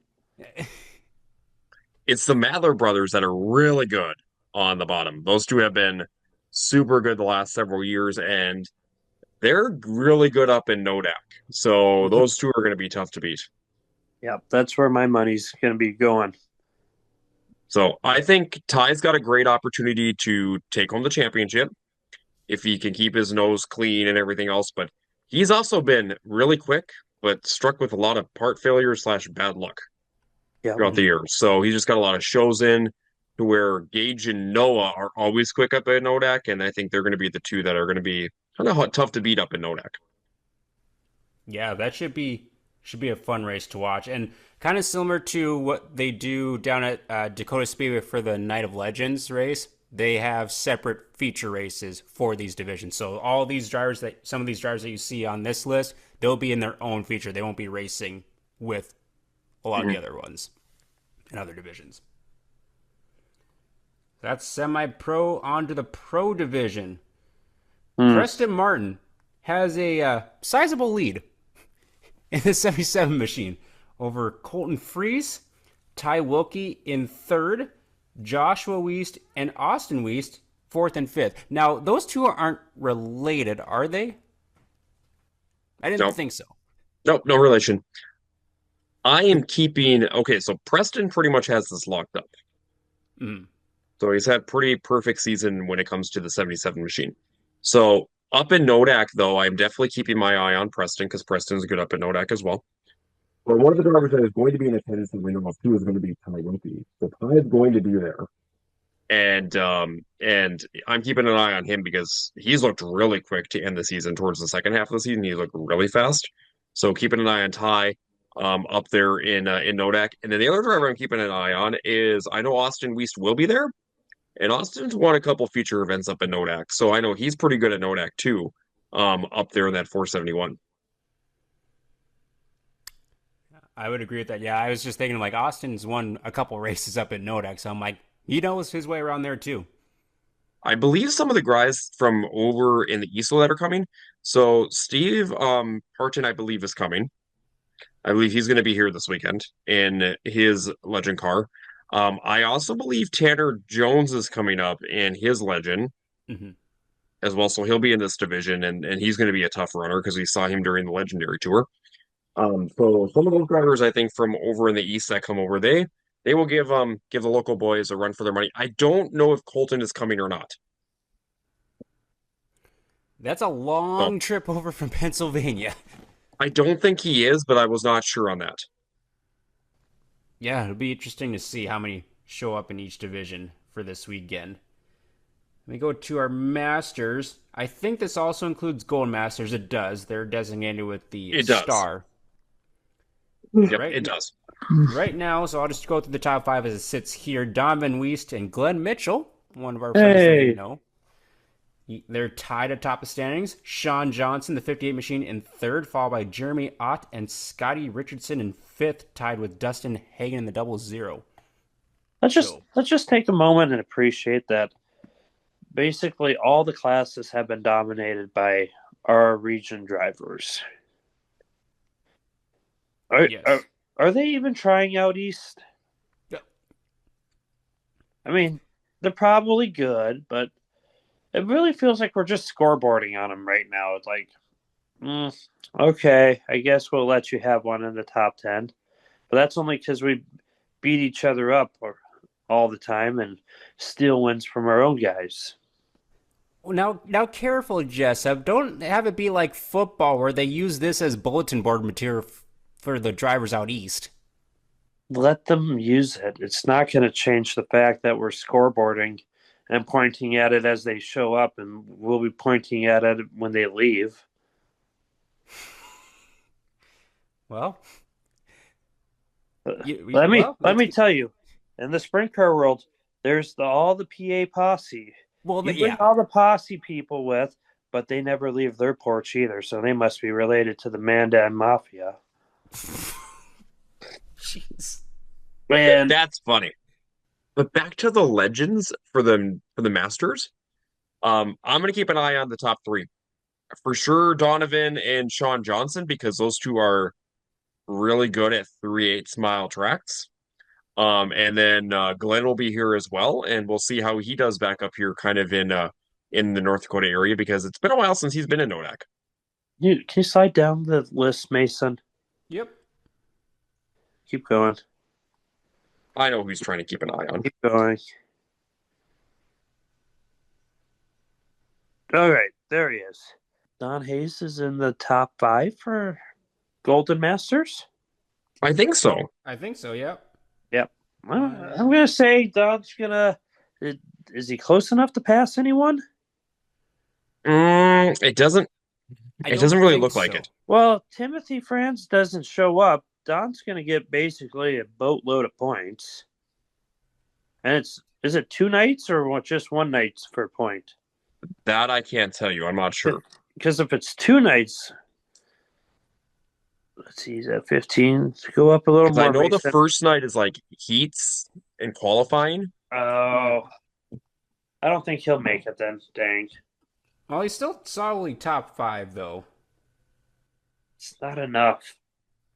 It's the Madler brothers that are really good on the bottom. Those two have been super good the last several years, and they're really good up in Nodak. So Mhm. those two are going to be tough to beat. Yep, that's where my money's going to be going. So I think Ty's got a great opportunity to take home the championship if he can keep his nose clean and everything else. But he's also been really quick, but struck with a lot of part failure slash bad luck Yep. throughout the years. So he's just got a lot of shows in to where Gage and Noah are always quick up at Nodak, and I think they're going to be the two that are going to be kind of tough to beat up in Nodak. Yeah, that should be a fun race to watch, and kind of similar to what they do down at Dakota Speedway for the Night of Legends race. They have separate feature races for these divisions. So all these drivers that some of these drivers that you see on this list, they'll be in their own feature. They won't be racing with a lot of the Mhm. other ones in other divisions. That's semi-pro onto the pro division. Hmm. Preston Martin has a sizable lead in the 77 machine over Colton Freeze, Ty Wilkie in third, Joshua Weist and Austin Weist fourth and fifth. Now, those two aren't related, are they? I didn't Nope, think so. nope, no relation. I am keeping, okay, so Preston pretty much has this locked up. Mm. So he's had pretty perfect season when it comes to the 77 machine. So up in Nodak, though, I'm definitely keeping my eye on Preston because Preston's good up in Nodak as well. But one of the drivers that is going to be in attendance that we know of too is going to be Ty Wilkie. So Ty is going to be there. And I'm keeping an eye on him because he's looked really quick to end the season. Towards the second half of the season, he looked really fast. So keeping an eye on Ty. up there in Nodak. And then the other driver I'm keeping an eye on is I know Austin Weist will be there, and Austin's won a couple feature events up in Nodak, so I know he's pretty good at Nodak too, up there in that 471. I would agree with that. Yeah, I was just thinking like Austin's won a couple races up at Nodak, so I'm like, he knows his way around there too. I believe some of the guys from over in the ESO that are coming. So Steve Parton, I believe, is coming. I believe he's going to be here this weekend in his Legend car. I also believe Tanner Jones is coming up in his Legend Hmm. as well. So he'll be in this division, and he's going to be a tough runner because we saw him during the Legendary Tour. So some of those drivers, I think, from over in the East that come over, they will give the local boys a run for their money. I don't know if Colton is coming or not. That's a So long trip over from Pennsylvania. I don't think he is, but I was not sure on that. Yeah, it'll be interesting to see how many show up in each division for this weekend. Let me go to our Masters. I think this also includes Gold Masters. It does. They're designated with the It does. star. Yep, Right, it does. right now, so I'll just go through the top five as it sits here. Donovan Weist and Glenn Mitchell, one of our friends that we Hey, know. They're tied atop the standings. Sean Johnson, the 58 machine, in third, followed by Jeremy Ott and Scotty Richardson in fifth, tied with Dustin Hagen in the double zero. So, let's just take a moment and appreciate that basically all the classes have been dominated by our region drivers. Are are, yes. are they even trying out east? Yeah. I mean, they're probably good, but it really feels like we're just scoreboarding on them right now. It's like, mm, okay, I guess we'll let you have one in the top 10. But that's only because we beat each other up all the time and steal wins from our own guys. Now, careful, Jessup. Don't have it be like football where they use this as bulletin board material for the drivers out east. Let them use it. It's not going to change the fact that we're scoreboarding and pointing at it as they show up, and we'll be pointing at it when they leave. Well, Let let's me get. tell you, in the sprint car world, there's all the PA posse. Well, You bring yeah. all the posse people with, but they never leave their porch either, so they must be related to the Mandan Mafia. Jeez. And That's funny. But back to the legends for the Masters. I'm gonna keep an eye on the top three. For sure, Donovan and Sean Johnson, because those two are really good at 3/8 mile tracks. And then Glenn will be here as well, and we'll see how he does back up here, kind of in the North Dakota area, because it's been a while since he's been in Nodak. can you slide down the list, Mason? Yep. Keep going. I know who he's trying to keep an eye on. Keep going. All right, there he is. Don Hayes is in the top 5 for Golden Masters. I think so. I think so. Yep. Yep. I'm gonna say Don's gonna. Is he close enough to pass anyone? It doesn't. I It don't doesn't really think look like so. it. Well, Timothy Franz doesn't show up. Don's gonna get basically a boatload of points. And it's is it 2 nights or just one night for a point? That I can't tell you. I'm not sure. Because if it's 2 nights, let's see, he's at 15. Go up a little Because I more, know the Mason. first night is like heats and qualifying. Yeah. Oh, I don't think he'll make it then. Dang. Well, he's still solidly top five, though. It's not enough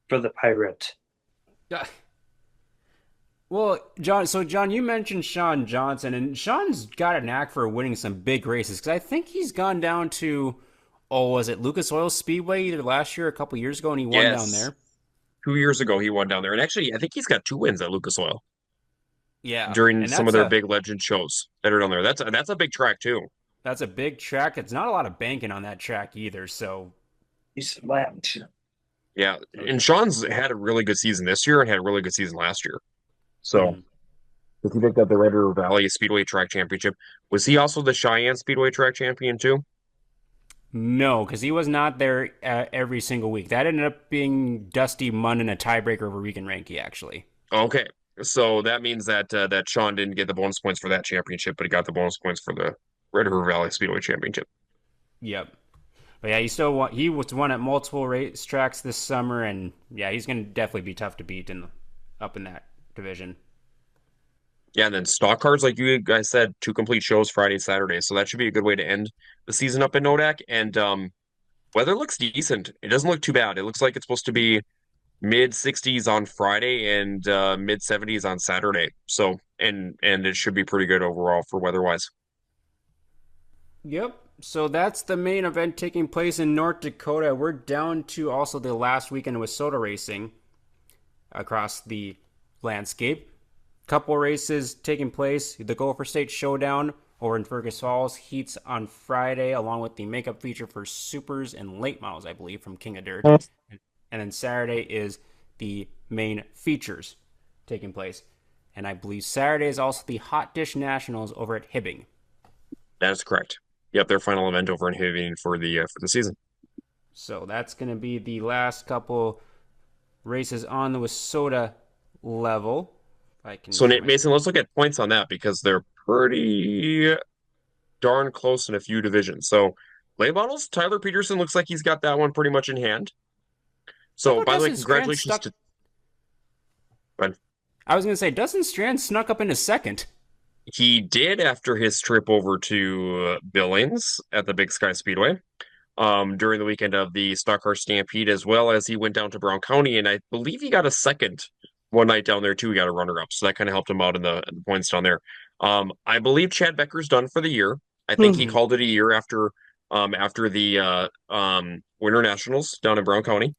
for the Pirate. Yeah. Well, John. So, John, you mentioned Sean Johnson, and Sean's got a knack for winning some big races because I think he's gone down to, oh, was it Lucas Oil Speedway either last year or a couple years ago, and he won down Yes. there. 2 years ago, he won down there. And actually, I think he's got two wins at Lucas Oil Yeah, during and some of their big legend shows that are down there. That's a big track too. that's a big track. It's not a lot of banking on that track either. So, He's slapped. Yeah. And Sean's had a really good season this year and had a really good season last year. So mhm. if he picked up the Red River Valley Speedway Track Championship, was he also the Cheyenne Speedway Track Champion too? No, because he was not there every single week. That ended up being Dusty Munn in a tiebreaker over Regan Ranke, actually. Okay. So that means that that Sean didn't get the bonus points for that championship, but he got the bonus points for the Red River Valley Speedway Championship. Yep. But yeah, he still won. He was won at multiple racetracks this summer, and yeah, he's going to definitely be tough to beat up in that division. Yeah, and then stock cars, like you guys said, two complete shows Friday, Saturday. So that should be a good way to end the season up in Nodak. And weather looks decent. It doesn't look too bad. It looks like it's supposed to be mid 60s on Friday and mid 70s on Saturday. So and it should be pretty good overall for weather wise. Yep. So that's the main event taking place in North Dakota. We're down to also the last weekend with WISSOTA racing across the landscape. Couple races taking place. The Gopher State Showdown over in Fergus Falls heats on Friday, along with the makeup feature for supers and late models, I believe, from King of Dirt. And then Saturday is the main features taking place. And I believe Saturday is also the Hot Dish Nationals over at Hibbing. That is correct. Yep, their final event over in Hibbing for the season. So that's going to be the last couple races on the WISSOTA level. I can So get Nate my Mason, let's look at points on that because they're pretty darn close in a few divisions. So late models, Tyler Peterson looks like he's got that one pretty much in hand. How So about by the way, Dustin Strand congratulations stuck? to but I was going to say Dustin Strand snuck up into second. he did after his trip over to Billings at the Big Sky Speedway. During the weekend of the Stock Car Stampede, as well as he went down to Brown County, and I believe he got a second one night down there too. He got a runner up, so that kind of helped him out in the points down there. I believe Chad Becker's done for the year. I think he called it a year after the Winter Nationals down in Brown County.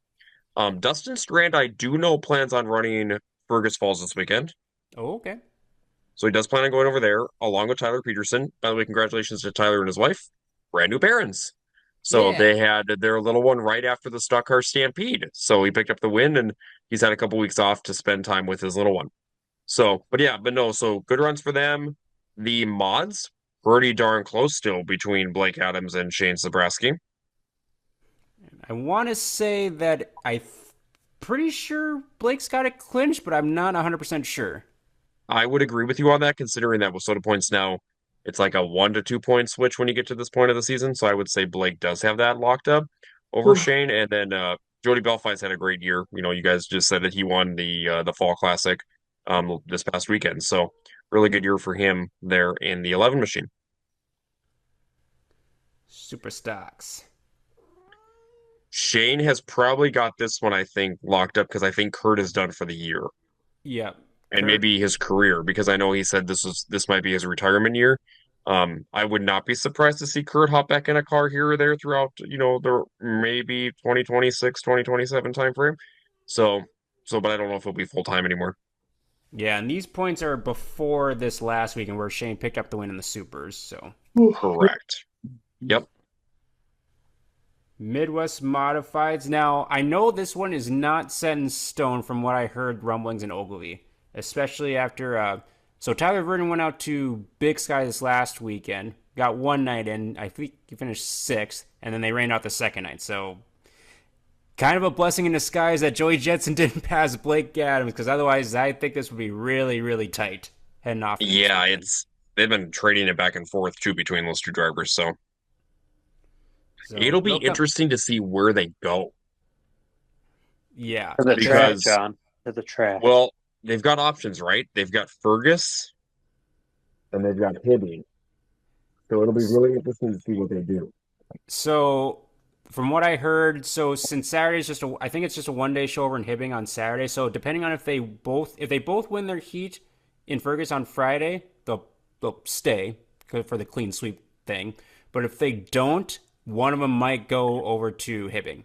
Dustin Strand, I do know plans on running Fergus Falls this weekend. Oh, okay. So he does plan on going over there along with Tyler Peterson. By the way, congratulations to Tyler and his wife. Brand new parents. So Yeah. they had their little one right after the stock car stampede. So he picked up the win and he's had a couple weeks off to spend time with his little one. So, but yeah, but no, so good runs for them. The mods, pretty darn close still between Blake Adams and Shane Zabrowski. I want to say that pretty sure Blake's got it clinched, but I'm not 100% sure. I would agree with you on that, considering that with Soda points now, it's like a 1 to 2 point switch when you get to this point of the season. So I would say Blake does have that locked up over Shane. And then Jody Belfi's had a great year. You know, you guys just said that he won the Fall Classic this past weekend. So really good year for him there in the 11 machine. Super stocks. Shane has probably got this one, I think, locked up because I think Kurt is done for the year Yeah. and Kurt. maybe his career because I know he said this might be his retirement year. I would not be surprised to see Kurt hop back in a car here or there throughout, the maybe 2026, 2027 timeframe. So, but I don't know if he'll be full time anymore. Yeah, and these points are before this last weekend where Shane picked up the win in the supers. So Correct. Yep. Midwest Modifieds. Now, I know this one is not set in stone from what I heard rumblings in Ogilvie, especially after. So Tyler Verdon went out to Big Sky this last weekend, got one night in. I think he finished sixth, and then they ran out the second night. So kind of a blessing in disguise that Joey Jetson didn't pass Blake Adams, because otherwise I think this would be really, really tight heading off. Yeah, they've been trading it back and forth too between those two drivers, so So it'll be they'll come. interesting to see where they go Yeah. To the track, because, John. To the track. well, they've got options, right? They've got Fergus and they've got Hibbing. So it'll be really interesting to see what they do. So, from what I heard, so since Saturday's I think it's just a 1 day show over in Hibbing on Saturday. So depending on if they both win their heat in Fergus on Friday, they'll stay for the clean sweep thing. But if they don't, one of them might go over to Hibbing.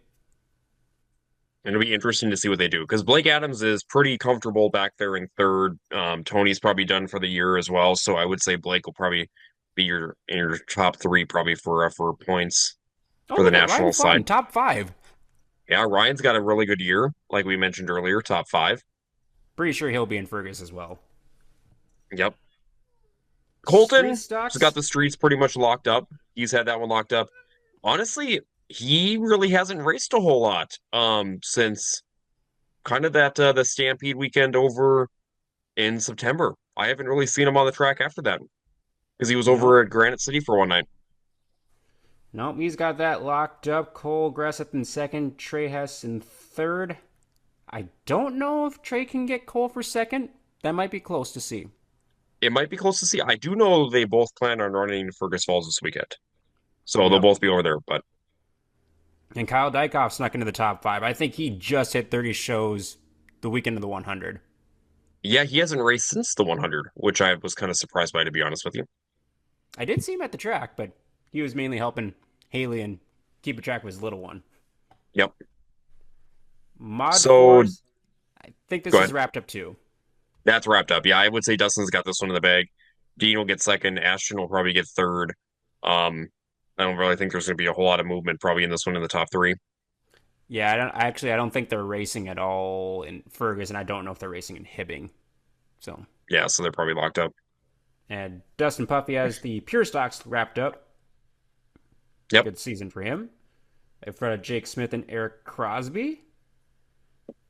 And it'll be interesting to see what they do because Blake Adams is pretty comfortable back there in third. Tony's probably done for the year as well, so I would say Blake will probably be in your top three probably for points Oh, for the look at Ryan national Fun, side. top five. Yeah, Ryan's got a really good year, like we mentioned earlier, top five. Pretty sure he'll be in Fergus as well. Yep. Street Colton has stocks. got the streets pretty much locked up. He's had that one locked up. Honestly, he really hasn't raced a whole lot since kind of that the Stampede weekend over in September. I haven't really seen him on the track after that because he was Nope. over at Granite City for one night. Nope, he's got that locked up. Cole Gressep in second, Trey Hess in third. I don't know if Trey can get Cole for second. That might be close to see. It might be close to see. I do know they both plan on running Fergus Falls this weekend, so they'll Yep. both be over there. But And Kyle Dykoff snuck into the top five. I think he just hit 30 shows the weekend of the 100. yeah, he hasn't raced since the 100, which I was kind of surprised by, to be honest with you. I did see him at the track, but he was mainly helping Haley and keep a track of his little one. Yep. Mod So 4s, I think this go is ahead. wrapped up too. That's wrapped up. Yeah, I would say Dustin's got this one in the bag. Dean will get second. Ashton will probably get third. Um, I don't really think there's going to be a whole lot of movement probably in this one in the top three. Yeah, I don't think they're racing at all in Fergus, and I don't know if they're racing in Hibbing. So, Yeah, so they're probably locked up. and Dustin Puffy has the pure stocks wrapped up. Yep. Good season for him. In front of Jake Smith and Eric Crosby.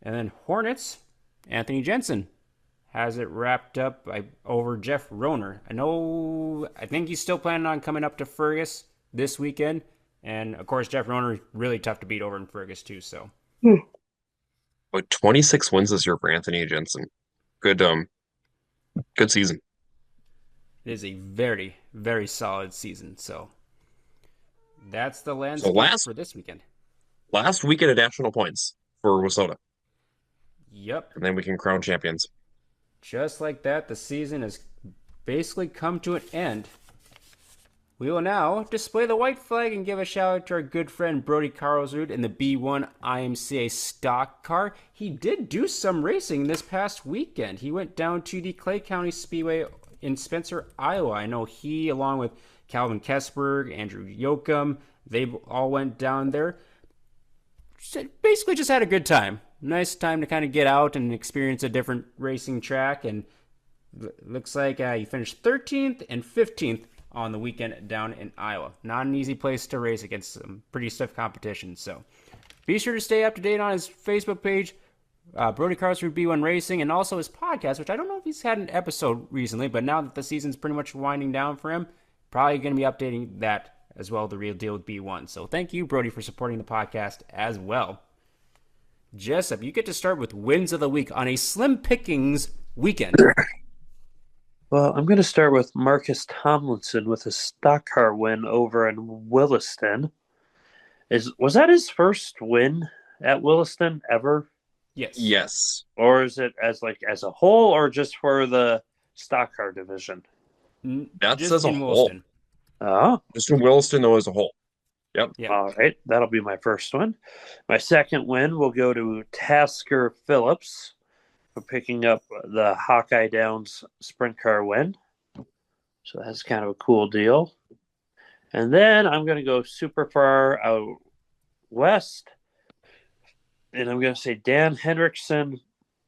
And then Hornets, Anthony Jensen has it wrapped up over Jeff Roner. I think he's still planning on coming up to Fergus this weekend. And of course, Jeff Roner, really tough to beat over in Fergus too. So But 26 wins this year for Anthony Jensen. Good, good season. it is a very, very solid season. So that's the So landscape last for this weekend. last weekend of national points for WISSOTA, Yep. and then we can crown champions. Just like that, the season has basically come to an end. We will now display the white flag and give a shout out to our good friend Brody Carlsrud in the B1 IMCA stock car. He did do some racing this past weekend. He went down to the Clay County Speedway in Spencer, Iowa. I know he, along with Calvin Kessberg, Andrew Yoakum, they all went down there. Basically just had a good time. Nice time to kind of get out and experience a different racing track. And looks like he finished 13th and 15th on the weekend down in Iowa. Not an easy place to race against some pretty stiff competition. So be sure to stay up to date on his Facebook page, Brody Carlsrud B1 Racing, and also his podcast, which I don't know if he's had an episode recently, but now that the season's pretty much winding down for him, probably going to be updating that as well, The Real Deal with B1. So thank you, Brody, for supporting the podcast as well. Jessup, you get to start with wins of the week on a slim pickings weekend. Well, I'm going to start with Marcus Tomlinson with a stock car win over in Williston. Was that his first win at Williston ever, Yes. Yes, or is it as a whole, or just for the stock car division? that's Just as a in whole. Williston. Oh, Just in Williston, though, as a whole. Yep. Yeah. all right. That'll be my first one. My second win will go to Tasker Phillips for picking up the Hawkeye Downs sprint car win. So that's kind of a cool deal. And then I'm going to go super far out west. And I'm going to say Dan Hendrickson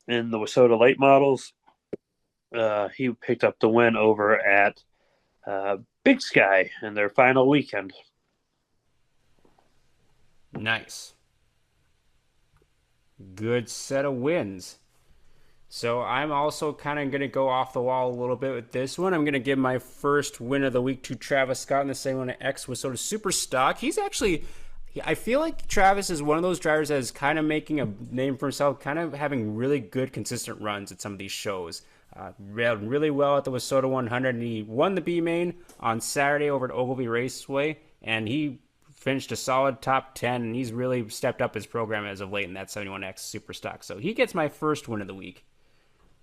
in the WISSOTA late models. He picked up the win over at Big Sky in their final weekend. Nice. Good set of wins. So I'm also kind of going to go off the wall a little bit with this one. I'm going to give my first win of the week to Travis Scott in the same one at X WISSOTA Super Stock. He's actually, I feel like Travis is one of those drivers that is kind of making a name for himself, kind of having really good, consistent runs at some of these shows. Ran really well at the WISSOTA 100, and he won the B main on Saturday over at Ogilvie Raceway, and he finished a solid top 10, and he's really stepped up his program as of late in that 71X Super Stock. So he gets my first win of the week.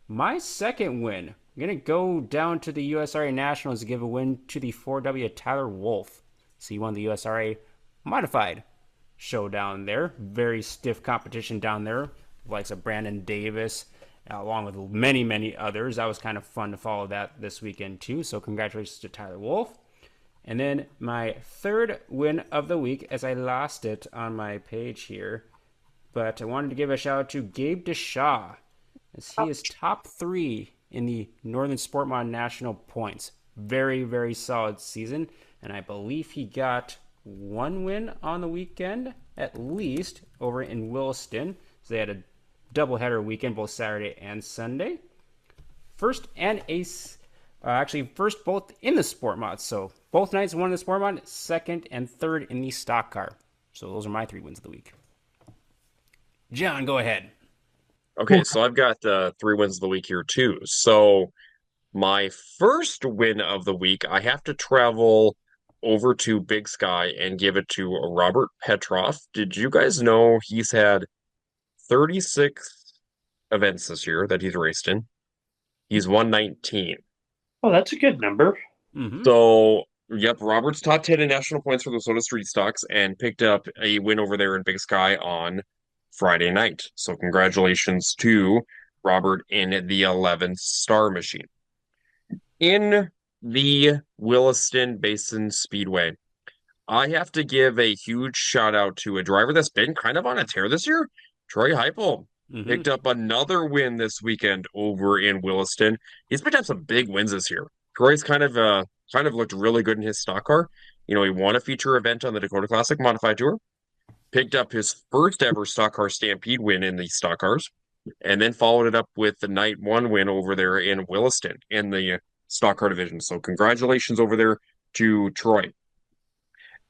My second win, I'm going to go down to the USRA Nationals to give a win to the 4W Tyler Wolf. So he won the USRA Modified show down there. Very stiff competition down there, likes of Brandon Davis, along with many, many others. That was kind of fun to follow that this weekend too. So congratulations to Tyler Wolf. And then my third win of the week, as I lost it on my page here, but I wanted to give a shout out to Gabe Deshaw, as he is top 3 in the Northern Sportmod National points. Very, very solid season, and I believe he got one win on the weekend, at least, over in Williston. So they had a doubleheader weekend, both Saturday and Sunday. First and ace, actually, first both in the sport mod. So both nights won in the sport mod, second and third in the stock car. So those are my 3 wins of the week. John, go ahead. Okay, so I've got 3 wins of the week here too. So my first win of the week, I have to travel over to Big Sky and give it to Robert Petroff. Did you guys know he's had 36 events this year that he's raced in? He's won 19. Oh, that's a good number. Mm-hmm. So, yep, Robert's top 10 in national points for the WISSOTA Street Stocks and picked up a win over there in Big Sky on Friday night. So, congratulations to Robert in the 11th Star Machine. In the Williston Basin Speedway, I have to give a huge shout out to a driver that's been kind of on a tear this year. Troy Heupel Mm-hmm. picked up another win this weekend over in Williston. He's picked up some big wins this year. Troy's kind of looked really good in his stock car. You know, he won a feature event on the Dakota Classic Modified Tour, picked up his first ever stock car stampede win in the stock cars, and then followed it up with the night one win over there in Williston in the stock car division. So congratulations over there to Troy.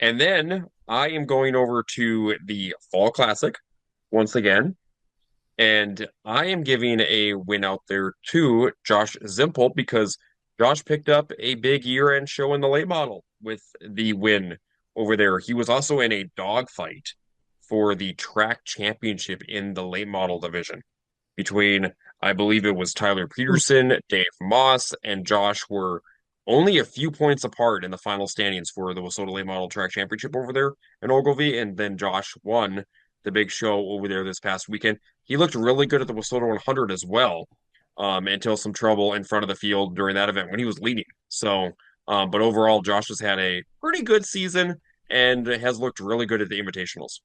And then I am going over to the Fall Classic once again, and I am giving a win out there to Josh Zimpel because Josh picked up a big year-end show in the late model with the win over there. He was also in a dogfight for the track championship in the late model division between, I believe it was Tyler Peterson, Dave Moss, and Josh were only a few points apart in the final standings for the WISSOTA Late Model Track Championship over there in Ogilvie, and then Josh won the big show over there this past weekend. He looked really good at the WISSOTA 100 as well, until some trouble in front of the field during that event when he was leading. So, but overall, Josh has had a pretty good season and has looked really good at the invitationals.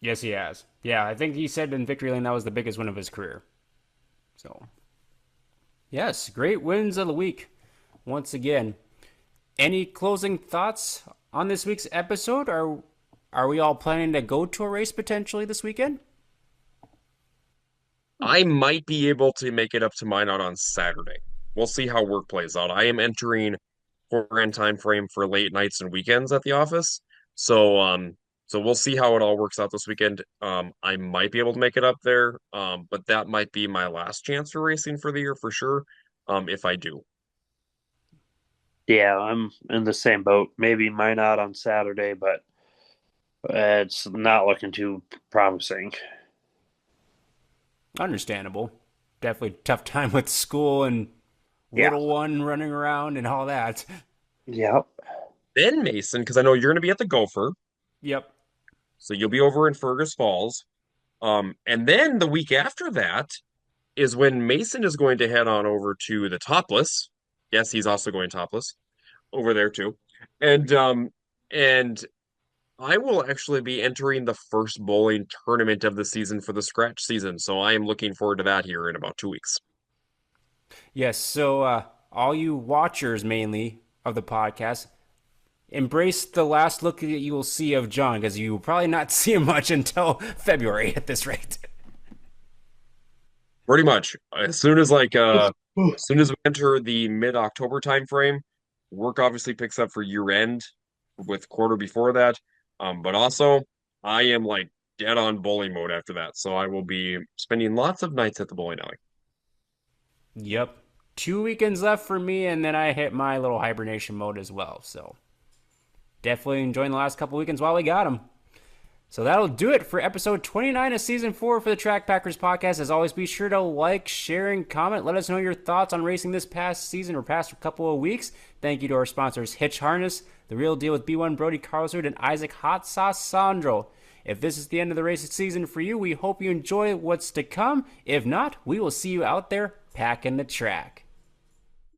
Yes, he has. Yeah, I think he said in Victory Lane that was the biggest win of his career. So, yes, great wins of the week. Once again, any closing thoughts on this week's episode? Are we all planning to go to a race potentially this weekend? I might be able to make it up to mine out on Saturday. We'll see how work plays out. I am entering foreign time frame for late nights and weekends at the office. So so we'll see how it all works out this weekend. I might be able to make it up there. But that might be my last chance for racing for the year for sure. If I do. Yeah, I'm in the same boat. Maybe mine out on Saturday, but it's not looking too promising. Understandable. Definitely tough time with school and Yeah. little one running around and all that. Yep. Then Mason, because I know you're gonna be at the Gopher, Yep. so you'll be over in Fergus Falls. And then the week after that is when Mason is going to head on over to the Topless. Yes, he's also going topless over there too. And I will actually be entering the first bowling tournament of the season for the scratch season. So I am looking forward to that here in about 2 weeks. Yes, so all you watchers mainly of the podcast, embrace the last look that you will see of John because you will probably not see him much until February at this rate. Pretty much. As soon as we enter the mid-October time frame, work obviously picks up for year end with quarter before that. But also I am like dead on bowling mode after that. So I will be spending lots of nights at the bowling alley. Yep. 2 weekends left for me, and then I hit my little hibernation mode as well. So definitely enjoying the last couple weekends while we got them. So that'll do it for episode 29 of season 4 for the Track Packers podcast. As always, be sure to like, share, and comment. Let us know your thoughts on racing this past season or past couple of weeks. Thank you to our sponsors, Hitch Harness, The Real Deal with B1 Brody, Carlsrud, and Isaac Hot Sauce Sondrol. If this is the end of the racing season for you, we hope you enjoy what's to come. If not, we will see you out there packing the track.